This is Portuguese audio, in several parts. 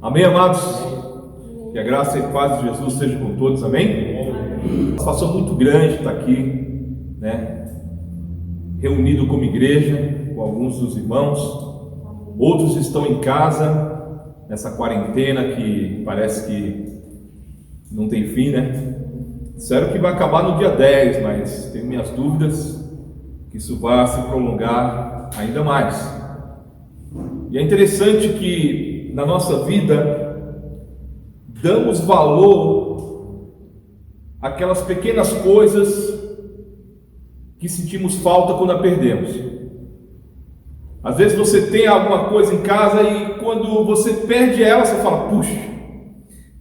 Amém, amados? Que a graça e a paz de Jesus seja com todos, amém? Uma situação muito grande está aqui, reunido como igreja, com alguns dos irmãos. Outros estão em casa, nessa quarentena que parece que não tem fim, Disseram que vai acabar no dia 10, mas tenho minhas dúvidas que isso vai se prolongar ainda mais. E é interessante que na nossa vida damos valor àquelas pequenas coisas que sentimos falta quando a perdemos. Às vezes você tem alguma coisa em casa e quando você perde ela, você fala: puxa,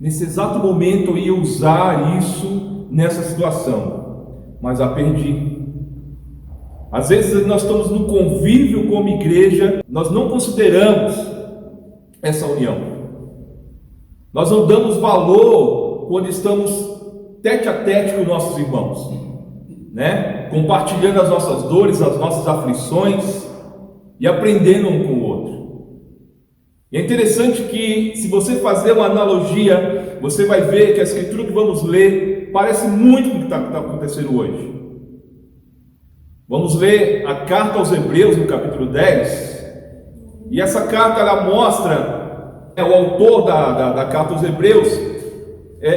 nesse exato momento eu ia usar isso nessa situação, mas a perdi. Às vezes nós estamos no convívio como igreja, nós não consideramos essa união. Nós não damos valor quando estamos tete a tete com nossos irmãos, compartilhando as nossas dores, as nossas aflições e aprendendo um com o outro. E é interessante que, se você fazer uma analogia, você vai ver que a escritura que vamos ler parece muito com o que está acontecendo hoje. Vamos ler a carta aos Hebreus, no capítulo 10, e essa carta ela mostra, o autor da carta aos Hebreus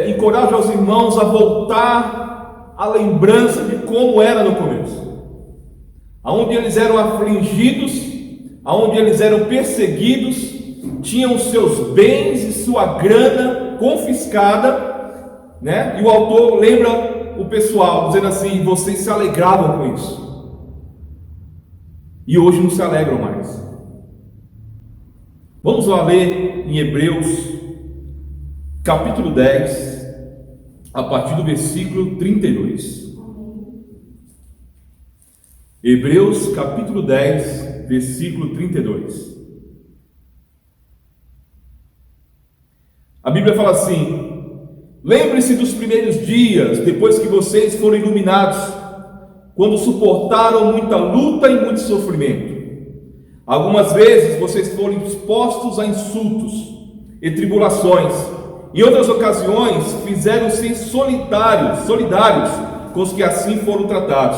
encoraja os irmãos a voltar à lembrança de como era no começo, aonde eles eram afligidos, aonde eles eram perseguidos, tinham seus bens e sua grana confiscada, e o autor lembra o pessoal, dizendo assim: vocês se alegravam com isso, e hoje não se alegram mais. Vamos lá ler em Hebreus, capítulo 10, a partir do versículo 32. Hebreus, capítulo 10, versículo 32. A Bíblia fala assim: lembre-se dos primeiros dias, depois que vocês foram iluminados, quando suportaram muita luta e muito sofrimento. Algumas vezes vocês foram expostos a insultos e tribulações. Em outras ocasiões fizeram-se solidários com os que assim foram tratados.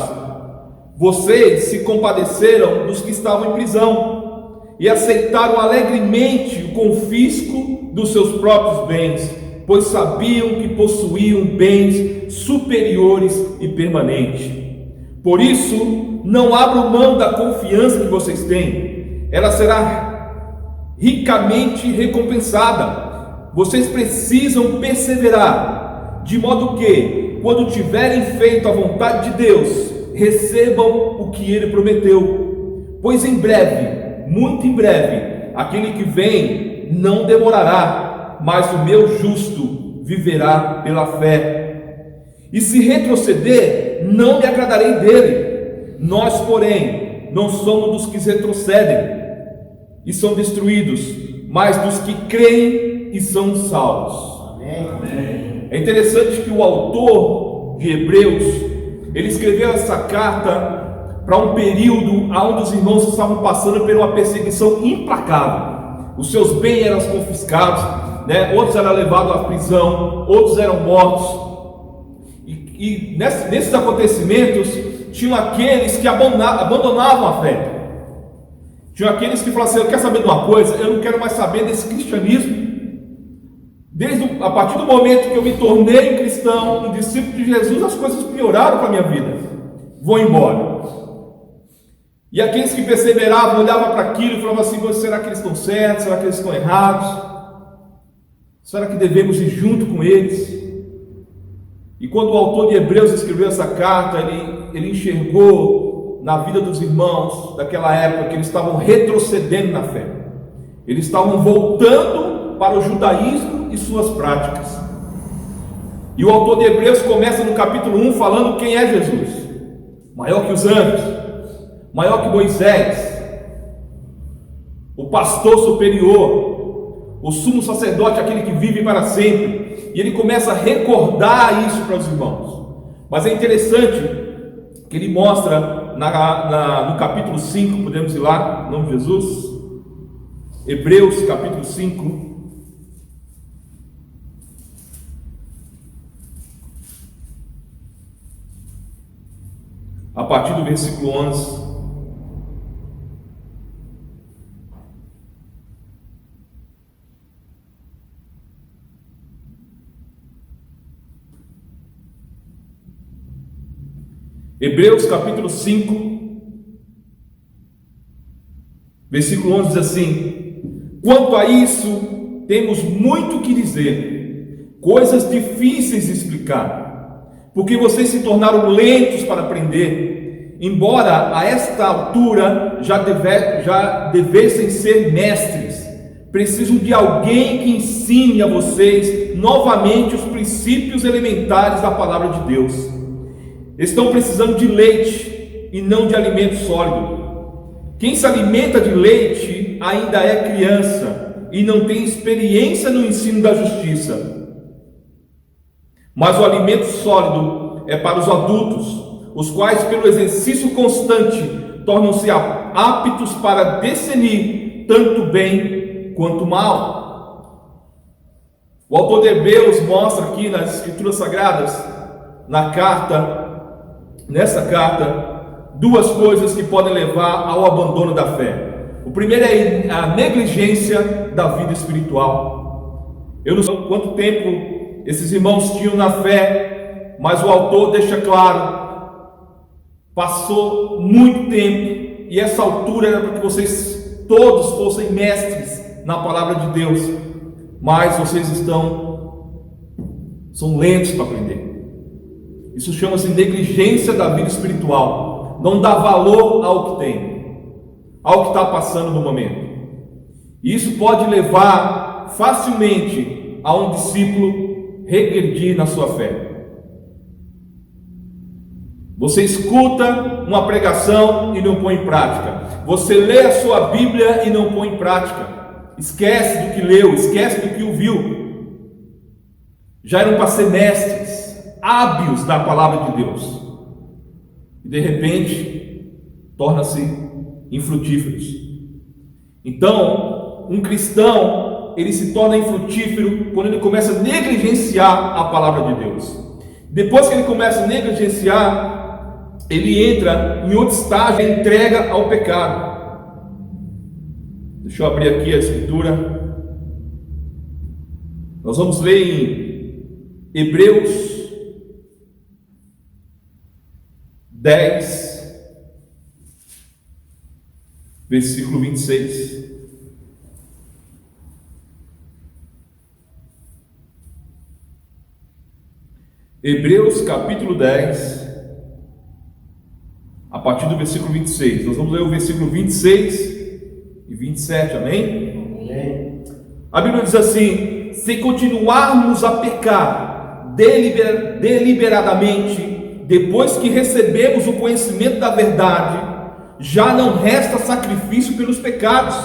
Vocês se compadeceram dos que estavam em prisão e aceitaram alegremente o confisco dos seus próprios bens, pois sabiam que possuíam bens superiores e permanentes. Por isso, não abram mão da confiança que vocês têm. Ela será ricamente recompensada. Vocês precisam perseverar, de modo que, quando tiverem feito a vontade de Deus, recebam o que Ele prometeu. Pois em breve, muito em breve, aquele que vem não demorará, mas o meu justo viverá pela fé. E se retroceder, não me agradarei dele. Nós, porém, não somos dos que retrocedem e são destruídos, mas dos que creem e são salvos. Amém. É interessante que o autor de Hebreus, ele escreveu essa carta para um período onde os irmãos estavam passando por uma perseguição implacável. Os seus bens eram confiscados, outros eram levados à prisão, outros eram mortos. E nesses acontecimentos tinham aqueles que abandonavam a fé. Tinha aqueles que falavam assim: eu quero saber de uma coisa, eu não quero mais saber desse cristianismo. A partir do momento que eu me tornei cristão, um discípulo de Jesus, as coisas pioraram para a minha vida. Vou embora. E aqueles que perseveravam, olhavam para aquilo e falavam assim: será que eles estão certos? Será que eles estão errados? Será que devemos ir junto com eles? E quando o autor de Hebreus escreveu essa carta, ele enxergou na vida dos irmãos daquela época que eles estavam retrocedendo na fé. Eles estavam voltando para o judaísmo e suas práticas. E o autor de Hebreus começa no capítulo 1 falando quem é Jesus: maior que os anjos, maior que Moisés, o pastor superior, o sumo sacerdote, aquele que vive para sempre. E ele começa a recordar isso para os irmãos. Mas é interessante que ele mostra no capítulo 5, podemos ir lá, em nome de Jesus, Hebreus capítulo 5, a partir do versículo 11. Hebreus capítulo 5, versículo 11 diz assim: quanto a isso, temos muito que dizer, coisas difíceis de explicar, porque vocês se tornaram lentos para aprender, embora a esta altura já devessem ser mestres. Precisam de alguém que ensine a vocês novamente os princípios elementares da palavra de Deus. Estão precisando de leite e não de alimento sólido. Quem se alimenta de leite ainda é criança e não tem experiência no ensino da justiça. Mas o alimento sólido é para os adultos, os quais, pelo exercício constante, tornam-se aptos para discernir tanto bem quanto mal. O autor de Hebreus mostra aqui nas Escrituras Sagradas, nessa carta, duas coisas que podem levar ao abandono da fé. O primeiro é a negligência da vida espiritual. Eu não sei quanto tempo esses irmãos tinham na fé, mas o autor deixa claro: passou muito tempo, e essa altura era para que vocês todos fossem mestres na palavra de Deus, mas vocês são lentos para aprender. Isso chama-se negligência da vida espiritual. Não dá valor ao que tem, ao que está passando no momento. E isso pode levar facilmente a um discípulo regredir na sua fé. Você escuta uma pregação e não põe em prática. Você lê a sua Bíblia e não põe em prática. Esquece do que leu, esquece do que ouviu. Já eram para ser mestres, hábeis da palavra de Deus, e de repente torna-se infrutíferos. Então, um cristão, ele se torna infrutífero quando ele começa a negligenciar a palavra de Deus. Depois que ele começa a negligenciar, ele entra em outro estágio, a entrega ao pecado. Deixa eu abrir aqui a escritura. Nós vamos ler em Hebreus 10, versículo 26. Hebreus capítulo 10, a partir do versículo 26. Nós vamos ler o versículo 26 e 27, amém? Amém. A Bíblia diz assim: se continuarmos a pecar deliberadamente, depois que recebemos o conhecimento da verdade, já não resta sacrifício pelos pecados,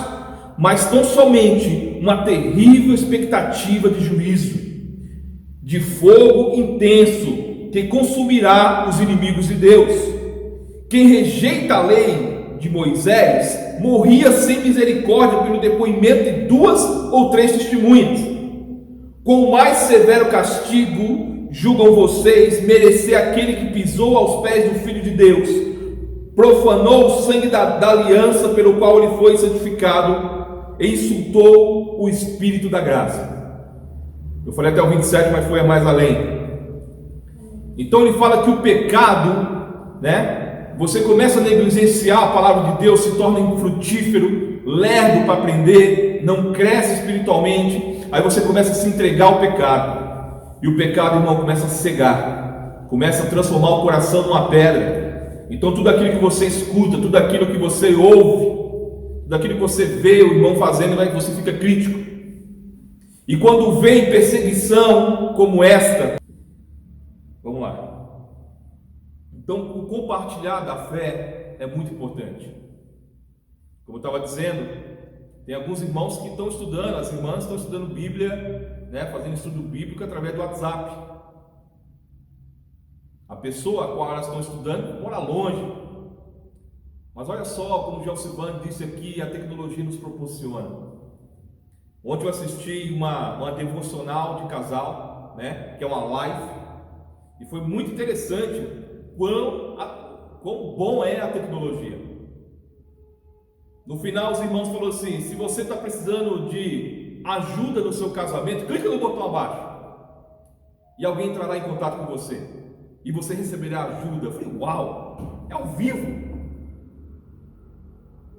mas tão somente uma terrível expectativa de juízo, de fogo intenso que consumirá os inimigos de Deus. Quem rejeita a lei de Moisés morria sem misericórdia pelo depoimento de 2 ou 3 testemunhas. Com mais severo castigo julgam vocês merecer aquele que pisou aos pés do Filho de Deus, profanou o sangue da aliança pelo qual ele foi santificado e insultou o Espírito da graça. Eu falei até o 27, mas foi a mais além. Então ele fala que o pecado, você começa a negligenciar a palavra de Deus, se torna infrutífero, lerdo para aprender, não cresce espiritualmente, aí você começa a se entregar ao pecado. E o pecado, irmão, começa a cegar, começa a transformar o coração numa pedra. Então tudo aquilo que você escuta, tudo aquilo que você ouve, tudo aquilo que você vê o irmão fazendo, você fica crítico. E quando vem perseguição como esta, vamos lá. Então o compartilhar da fé é muito importante. Como eu estava dizendo, tem alguns irmãos que estão estudando, as irmãs estão estudando Bíblia, fazendo estudo bíblico através do WhatsApp. A pessoa a qual elas estão estudando mora longe, mas olha só como o Gelsilvano disse aqui, a tecnologia nos proporciona. Ontem eu assisti uma devocional de casal, que é uma live, e foi muito interessante quão bom é a tecnologia. No final, os irmãos falaram assim: se você está precisando de ajuda no seu casamento, clica no botão abaixo e alguém entrará em contato com você e você receberá ajuda. Eu falei: uau, é ao vivo.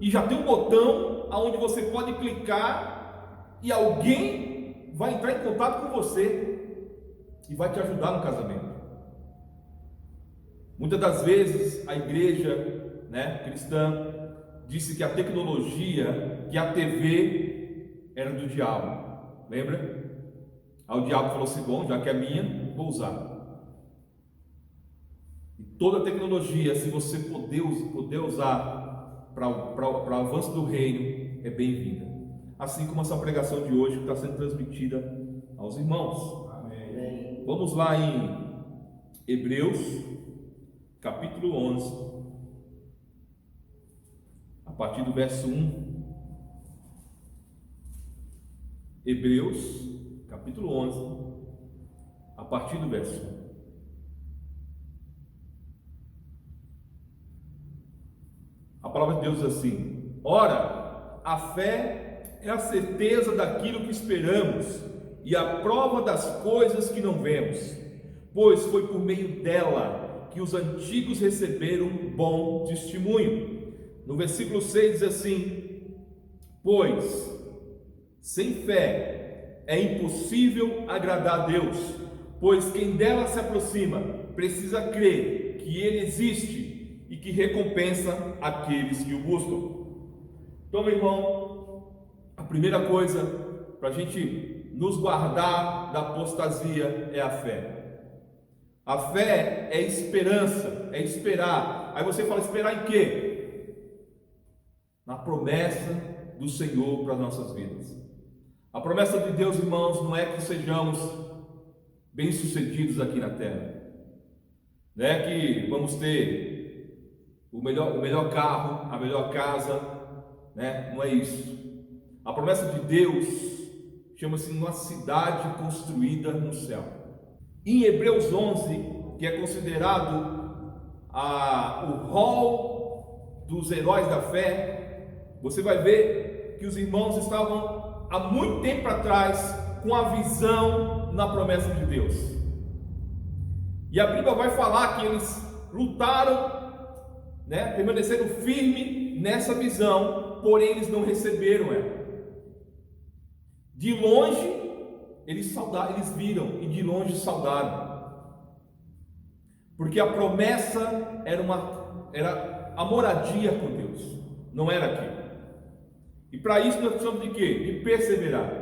E já tem um botão onde você pode clicar e alguém vai entrar em contato com você e vai te ajudar no casamento. Muitas das vezes a igreja, cristã, disse que a tecnologia, que a TV era do diabo. Lembra? Aí o diabo falou assim: bom, já que é minha, vou usar. E toda a tecnologia, se você poder usar para o avanço do reino, é bem-vinda. Assim como essa pregação de hoje que está sendo transmitida aos irmãos. Amém. Vamos lá em Hebreus, capítulo 11, a partir do verso 1. Hebreus, capítulo 11, a partir do verso 1. A palavra de Deus diz assim: ora, a fé é a certeza daquilo que esperamos e a prova das coisas que não vemos, pois foi por meio dela que os antigos receberam bom testemunho. No versículo 6 diz assim: pois sem fé é impossível agradar a Deus, pois quem dela se aproxima precisa crer que Ele existe e que recompensa aqueles que o buscam. Então, meu irmão, a primeira coisa para a gente nos guardar da apostasia é a fé. A fé é esperança, é esperar. Aí você fala: esperar em quê? Na promessa do Senhor para as nossas vidas. A promessa de Deus, irmãos, não é que sejamos bem-sucedidos aqui na terra, não é que vamos ter o melhor carro, a melhor casa, não é isso. A promessa de Deus chama-se uma cidade construída no céu. Em Hebreus 11, que é considerado o rol dos heróis da fé, você vai ver que os irmãos estavam há muito tempo atrás com a visão na promessa de Deus. E a Bíblia vai falar que eles lutaram, permaneceram firmes nessa visão, porém eles não receberam ela. De longe eles viram, e de longe saudaram, porque a promessa era a moradia com Deus, não era aqui. E para isso nós precisamos de quê? De perseverar.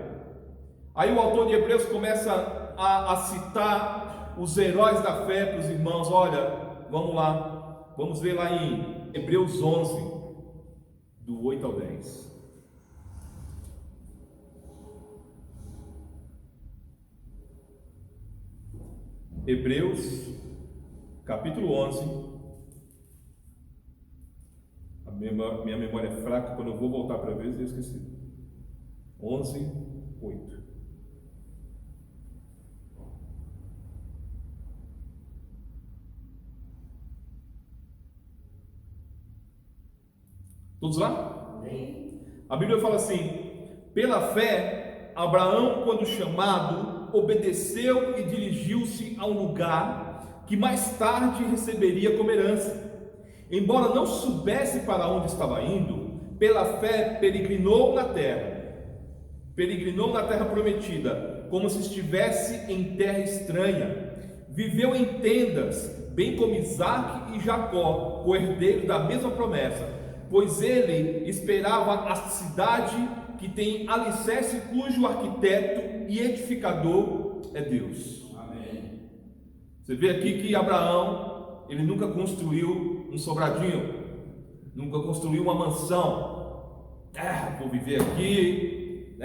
Aí o autor de Hebreus começa a citar os heróis da fé para os irmãos. Olha, vamos lá, vamos ver lá em Hebreus 11, do 8 ao 10. Hebreus, capítulo 11. Minha memória é fraca, quando eu vou voltar para ver, eu esqueci. 11, 8. Todos lá? Amém. A Bíblia fala assim: pela fé, Abraão, quando chamado, obedeceu e dirigiu-se a um lugar que mais tarde receberia como herança. Embora não soubesse para onde estava indo, pela fé peregrinou na terra prometida, como se estivesse em terra estranha. Viveu em tendas, bem como Isaque e Jacó, o herdeiro da mesma promessa, pois ele esperava a cidade que tem alicerce, cujo arquiteto e edificador é Deus. Amém. Você vê aqui que Abraão, ele nunca construiu um sobradinho, nunca construiu uma mansão. Vou viver aqui,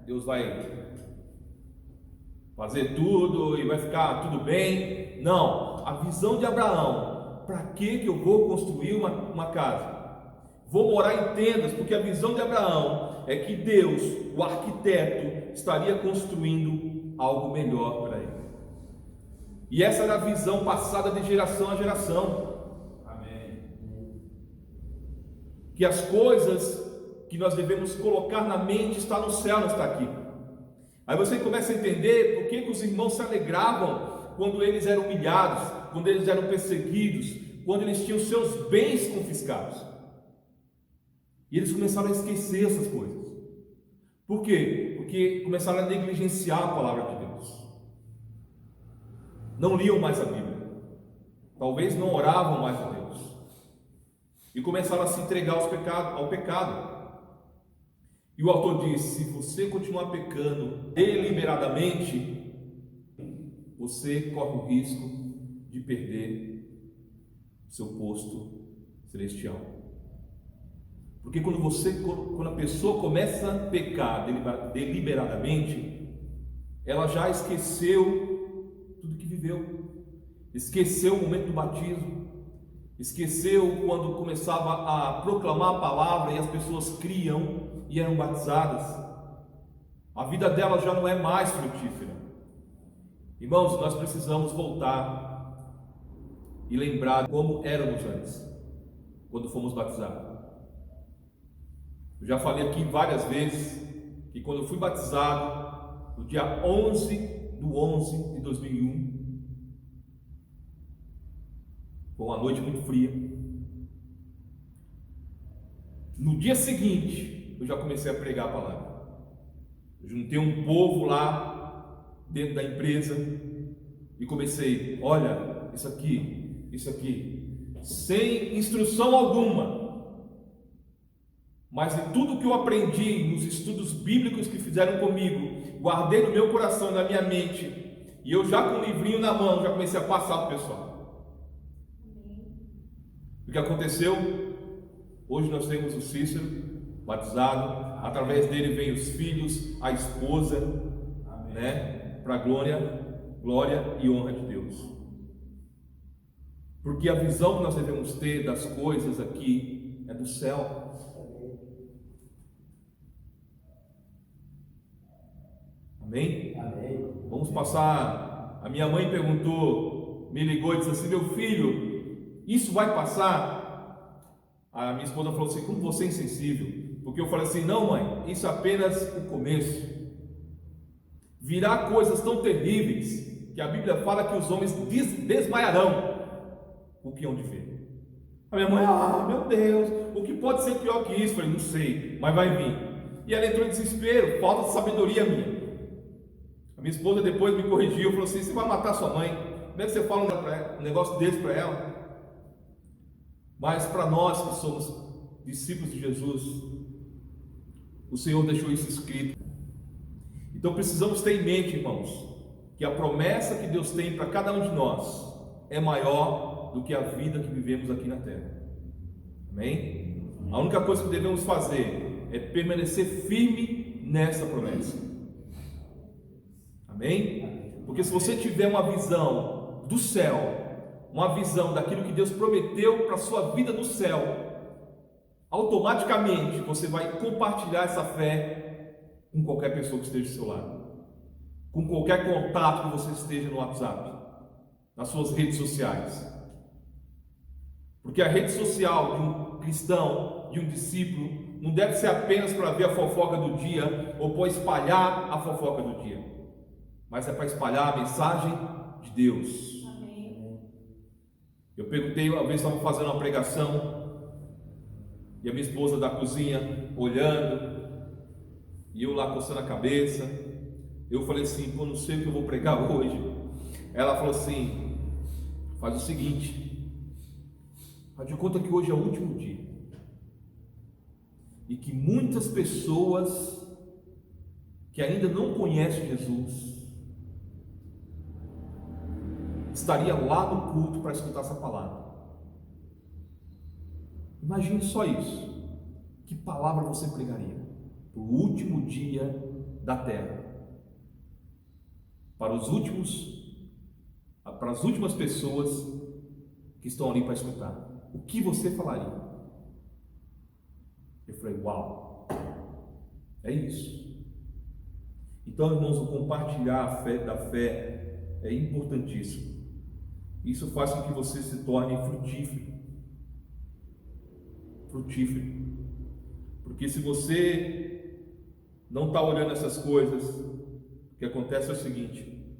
Deus vai fazer tudo e vai ficar tudo bem. Não, a visão de Abraão: para que eu vou construir uma casa? Vou morar em tendas, porque a visão de Abraão é que Deus, o arquiteto, estaria construindo algo melhor para ele. E essa era a visão passada de geração a geração. Amém. que as coisas que nós devemos colocar na mente está no céu, não está aqui. Aí você começa a entender por que os irmãos se alegravam quando eles eram humilhados, quando eles eram perseguidos, quando eles tinham seus bens confiscados. E eles começaram a esquecer essas coisas. Por quê? Porque começaram a negligenciar a palavra de Deus. Não liam mais a Bíblia. Talvez não oravam mais a Deus. E começaram a se entregar ao pecado. E o autor diz: se você continuar pecando deliberadamente, você corre o risco de perder seu posto celestial. Porque quando a pessoa começa a pecar deliberadamente, ela já esqueceu tudo que viveu, esqueceu o momento do batismo, esqueceu quando começava a proclamar a palavra e as pessoas criam e eram batizadas. A vida dela já não é mais frutífera. Irmãos, nós precisamos voltar e lembrar como éramos antes, quando fomos batizados. Eu já falei aqui várias vezes que quando eu fui batizado, no dia 11/11 de 2001, foi uma noite muito fria. No dia seguinte, eu já comecei a pregar a palavra. Eu juntei um povo lá dentro da empresa e comecei: olha, isso aqui, sem instrução alguma. Mas em tudo que eu aprendi, nos estudos bíblicos que fizeram comigo, guardei no meu coração, na minha mente, e eu já com o livrinho na mão, já comecei a passar para o pessoal. O que aconteceu? Hoje nós temos o Cícero batizado, através dele vem os filhos, a esposa, né? Para glória e honra de Deus. Porque a visão que nós devemos ter das coisas aqui é do céu. Amém? Amém. Vamos passar. A minha mãe perguntou, me ligou e disse assim: meu filho, isso vai passar? A minha esposa falou assim: como você é insensível? Porque eu falei assim: não, mãe, isso é apenas o começo. Virá coisas tão terríveis que a Bíblia fala que os homens desmaiarão o que hão de ver. A minha mãe: meu Deus, o que pode ser pior que isso? Eu falei: não sei, mas vai vir. E ela entrou em desespero, falta de sabedoria minha. A minha esposa depois me corrigiu, falou assim: você vai matar sua mãe? Como é que você fala um negócio desse para ela? Mas para nós que somos discípulos de Jesus, o Senhor deixou isso escrito. Então precisamos ter em mente, irmãos, que a promessa que Deus tem para cada um de nós é maior do que a vida que vivemos aqui na terra. Amém? A única coisa que devemos fazer é permanecer firme nessa promessa. Amém? Porque se você tiver uma visão do céu, uma visão daquilo que Deus prometeu para a sua vida no céu, automaticamente você vai compartilhar essa fé com qualquer pessoa que esteja do seu lado, com qualquer contato que você esteja no WhatsApp, nas suas redes sociais. Porque a rede social de um cristão, de um discípulo, não deve ser apenas para ver a fofoca do dia ou para espalhar a fofoca do dia, mas é para espalhar a mensagem de Deus. Amém. Eu perguntei, uma vez estávamos fazendo uma pregação e a minha esposa da cozinha olhando e eu lá coçando a cabeça. Eu falei assim: pô, não sei o que eu vou pregar hoje. Ela falou assim: faz o seguinte, faz de conta que hoje é o último dia e que muitas pessoas que ainda não conhecem Jesus estaria lá no culto para escutar essa palavra. Imagine só isso. Que palavra você pregaria para o último dia da terra, para as últimas pessoas que estão ali para escutar? O que você falaria? Eu falei: uau, é isso. Então, irmãos, o compartilhar a fé da fé é importantíssimo. Isso faz com que você se torne frutífero. frutífero. Porque se você não está olhando essas coisas, o que acontece é o seguinte: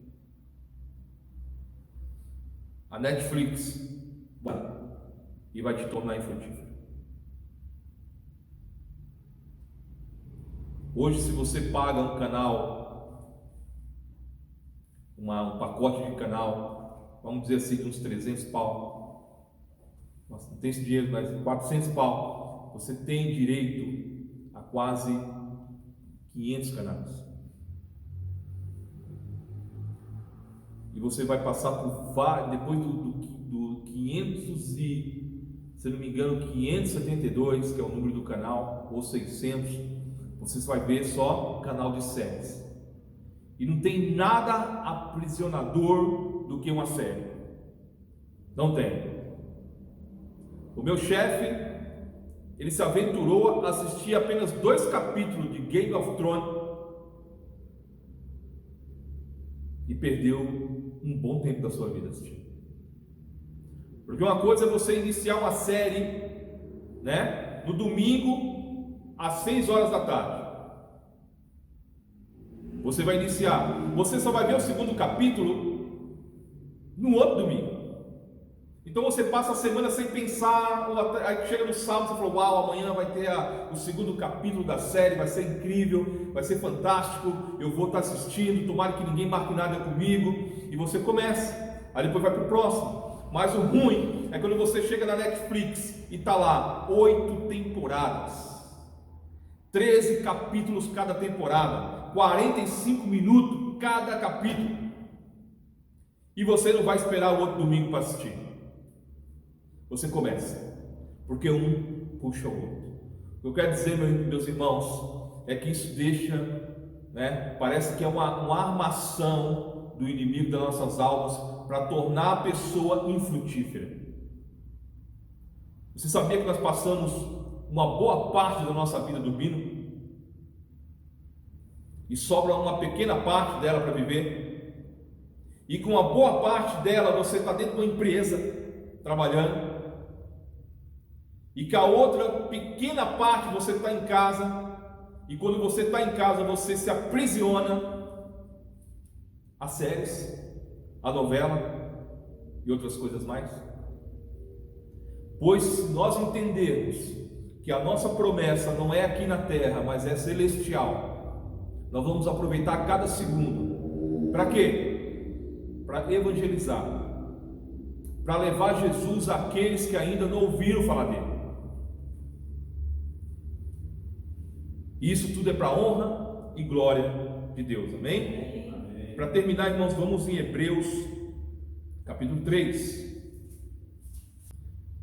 a Netflix vai te tornar infrutífero. Hoje, se você paga um canal, um pacote de canal, vamos dizer assim, de uns 300 pau, nossa, não tem esse dinheiro, mas 400 pau, você tem direito a quase 500 canais. E você vai passar por vários, depois do 500 e, se não me engano, 572, que é o número do canal, ou 600, você vai ver só canal de séries. E não tem nada aprisionador do que uma série. Não tem. O meu chefe, ele se aventurou a assistir apenas 2 capítulos de Game of Thrones e perdeu um bom tempo da sua vida assistindo. Porque uma coisa é você iniciar uma série, né, no domingo às 6 horas da tarde. Você vai iniciar, você só vai ver o 2º capítulo no outro domingo. Então você passa a semana sem pensar, aí chega no sábado você fala: uau, amanhã vai ter o 2º capítulo da série, vai ser incrível, vai ser fantástico, eu vou estar assistindo, tomara que ninguém marque nada comigo, e você começa, aí depois vai para o próximo. Mas o ruim é quando você chega na Netflix e está lá 8 temporadas, 13 capítulos cada temporada, 45 minutos cada capítulo, e você não vai esperar o outro domingo para assistir. Você começa, porque um puxa o outro. O que eu quero dizer, meus irmãos, é que isso deixa, né, parece que é uma armação do inimigo das nossas almas para tornar a pessoa infrutífera. Você sabia que nós passamos uma boa parte da nossa vida dormindo? E sobra uma pequena parte dela para viver? E com uma boa parte dela você está dentro de uma empresa trabalhando, e que a outra pequena parte você está em casa, e quando você está em casa você se aprisiona a séries, a novela e outras coisas mais. Pois se nós entendermos que a nossa promessa não é aqui na terra, mas é celestial, nós vamos aproveitar cada segundo. Para quê? Para evangelizar, para levar Jesus àqueles que ainda não ouviram falar dele. Isso tudo é para a honra e glória de Deus, amém? Amém. Para terminar, irmãos, vamos em Hebreus capítulo 3.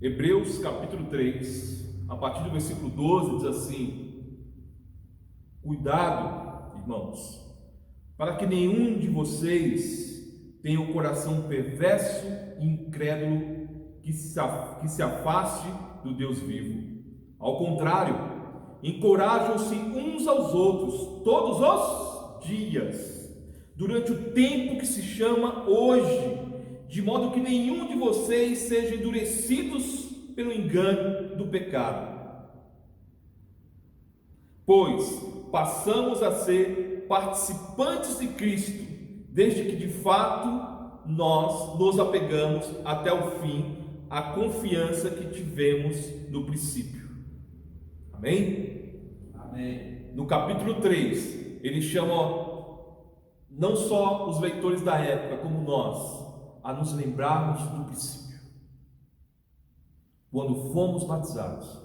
Hebreus capítulo 3, a partir do versículo 12, diz assim: cuidado, irmãos, para que nenhum de vocês tenha o coração perverso e incrédulo que se afaste do Deus vivo. Ao contrário, encorajam-se uns aos outros todos os dias, durante o tempo que se chama hoje, de modo que nenhum de vocês seja endurecidos pelo engano do pecado. Pois passamos a ser participantes de Cristo, desde que de fato nós nos apegamos até o fim à confiança que tivemos no princípio. Amém? Amém. No capítulo 3, ele chama não só os leitores da época, como nós, a nos lembrarmos do princípio. Quando fomos batizados,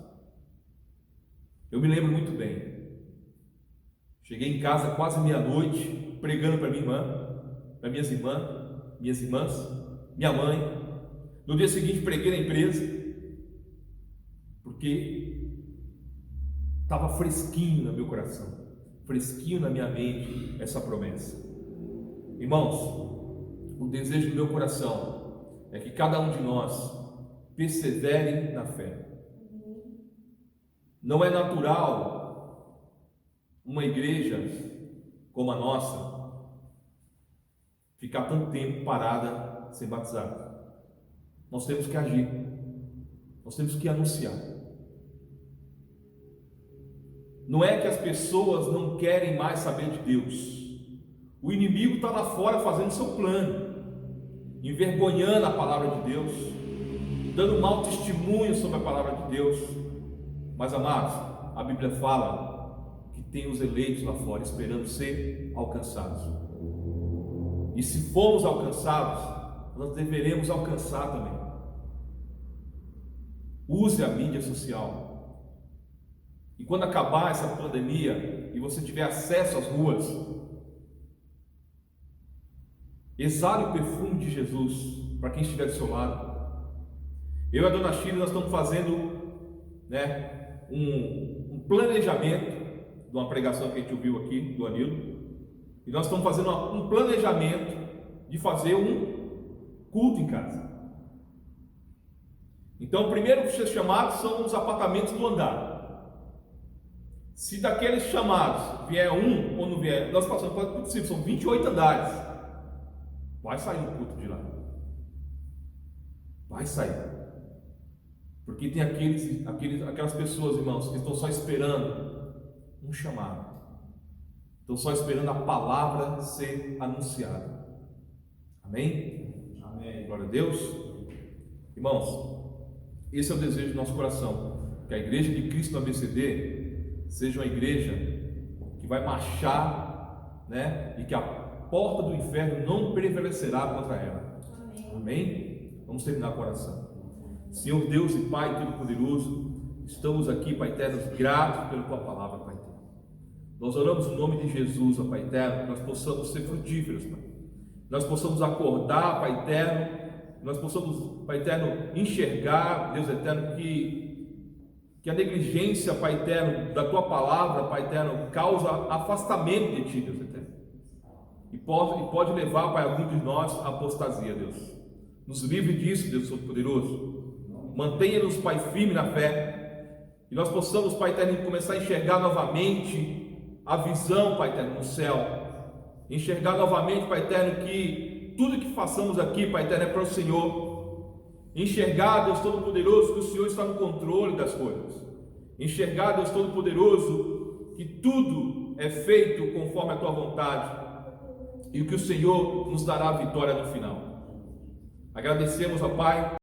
eu me lembro muito bem. Cheguei em casa quase meia-noite, pregando para minha irmã, para minhas irmãs, minha mãe. No dia seguinte preguei na empresa, porque estava fresquinho no meu coração, fresquinho na minha mente essa promessa. Irmãos, o desejo do meu coração é que cada um de nós persevere na fé. Não é natural uma igreja como a nossa ficar tanto tempo parada sem batizar. Nós temos que agir, nós temos que anunciar. não é que as pessoas não querem mais saber de Deus. O inimigo está lá fora fazendo seu plano, envergonhando a palavra de Deus, dando mau testemunho sobre a palavra de Deus. Mas, amados, a Bíblia fala que tem os eleitos lá fora esperando ser alcançados. E se formos alcançados, nós deveremos alcançar também. Use a mídia social. E quando acabar essa pandemia e você tiver acesso às ruas, exale o perfume de Jesus para quem estiver do seu lado. Eu e a dona Chile, nós estamos fazendo, um planejamento de uma pregação que a gente ouviu aqui do Anildo, e nós estamos fazendo um planejamento de fazer um culto em casa. Então, o primeiro que ser chamado são os apartamentos do andar. Se daqueles chamados vier um ou não vier, nós passamos por possível, são 28 andares. Vai sair um culto de lá. Vai sair. Porque tem aquelas pessoas, irmãos, que estão só esperando um chamado. Estão só esperando a palavra ser anunciada. Amém? Amém. Glória a Deus. Irmãos, esse é o desejo do nosso coração. Que a igreja de Cristo no ABCD seja uma igreja que vai marchar, e que a porta do inferno não prevalecerá contra ela. Amém? Amém? Vamos terminar com a oração. Senhor Deus e Pai Todo-Poderoso, estamos aqui, Pai Eterno, gratos pela Tua palavra, Pai Eterno. Nós oramos no nome de Jesus, ó Pai Eterno, que nós possamos ser frutíferos, Pai. Nós possamos acordar, Pai Eterno, nós possamos, Pai Eterno, enxergar, Deus Eterno, que a negligência, Pai Eterno, da Tua palavra, Pai Eterno, causa afastamento de Ti, Deus Eterno. E pode levar, Pai, algum de nós à apostasia, Deus. Nos livre disso, Deus Todo-Poderoso. Mantenha-nos, Pai, firme na fé. E nós possamos, Pai Eterno, começar a enxergar novamente a visão, Pai Eterno, no céu. Enxergar novamente, Pai Eterno, que tudo que façamos aqui, Pai Eterno, é para o Senhor. Enxergar, Deus Todo-Poderoso, que o Senhor está no controle das coisas. Enxergar, Deus Todo-Poderoso, que tudo é feito conforme a Tua vontade. E que o Senhor nos dará a vitória no final. Agradecemos, ó Pai,